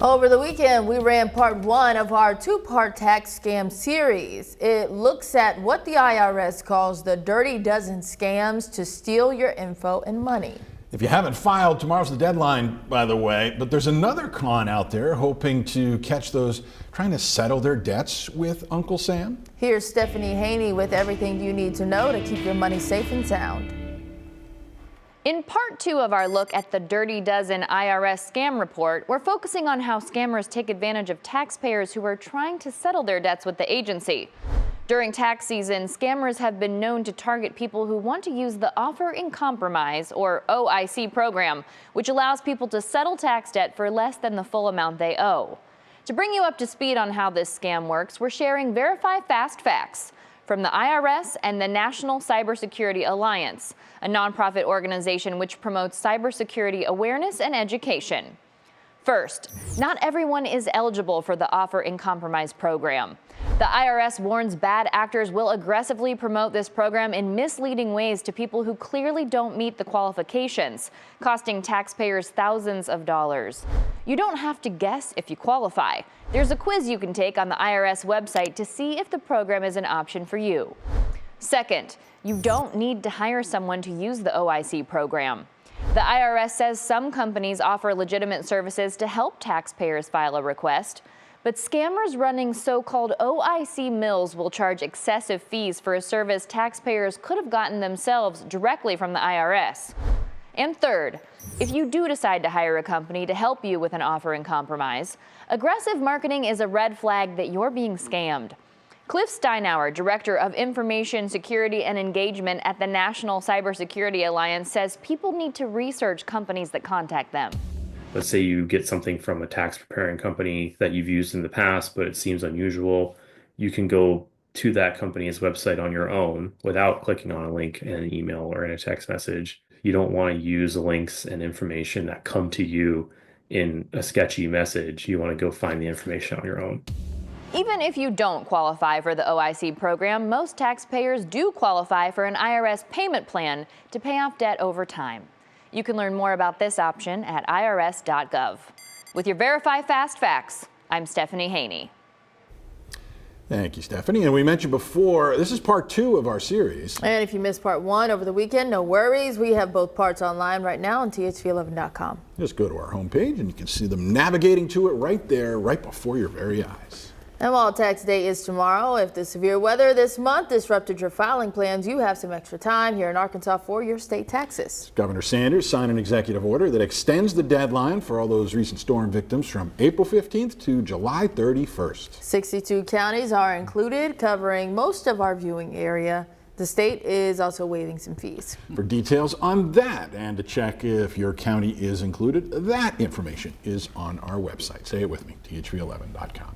Over the weekend, we ran part one of our two-part tax scam series. It looks at what the IRS calls the dirty dozen scams to steal your info and money. If you haven't filed, tomorrow's the deadline, by the way, but there's another con out there hoping to catch those trying to settle their debts with Uncle Sam. Here's Stephanie Haney with everything you need to know to keep your money safe and sound. In part two of our look at the Dirty Dozen IRS scam report, we're focusing on how scammers take advantage of taxpayers who are trying to settle their debts with the agency. During tax season, scammers have been known to target people who want to use the Offer in Compromise, or OIC program, which allows people to settle tax debt for less than the full amount they owe. To bring you up to speed on how this scam works, we're sharing Verify Fast Facts from the IRS and the National Cybersecurity Alliance, a nonprofit organization which promotes cybersecurity awareness and education. First, not everyone is eligible for the Offer in Compromise program. The IRS warns bad actors will aggressively promote this program in misleading ways to people who clearly don't meet the qualifications, costing taxpayers thousands of dollars. You don't have to guess if you qualify. There's a quiz you can take on the IRS website to see if the program is an option for you. Second, you don't need to hire someone to use the OIC program. The IRS says some companies offer legitimate services to help taxpayers file a request, but scammers running so-called OIC mills will charge excessive fees for a service taxpayers could have gotten themselves directly from the IRS. And third, if you do decide to hire a company to help you with an Offer in Compromise, aggressive marketing is a red flag that you're being scammed. Cliff Steinauer, Director of Information Security and Engagement at the National Cybersecurity Alliance, says people need to research companies that contact them. Let's say you get something from a tax preparing company that you've used in the past, but it seems unusual. You can go to that company's website on your own without clicking on a link in an email or in a text message. You don't want to use links and information that come to you in a sketchy message. You want to go find the information on your own. Even if you don't qualify for the OIC program, most taxpayers do qualify for an IRS payment plan to pay off debt over time. You can learn more about this option at irs.gov. With your Verify Fast Facts, I'm Stephanie Haney. Thank you, Stephanie. And we mentioned before, this is part two of our series. And if you missed part one over the weekend, no worries. We have both parts online right now on thv11.com. Just go to our homepage and you can see them navigating to it right there, right before your very eyes. And while tax day is tomorrow, if the severe weather this month disrupted your filing plans, you have some extra time here in Arkansas for your state taxes. Governor Sanders signed an executive order that extends the deadline for all those recent storm victims from April 15th to July 31st. 62 counties are included, covering most of our viewing area. The state is also waiving some fees. For details on that and to check if your county is included, that information is on our website. Say it with me, thv11.com.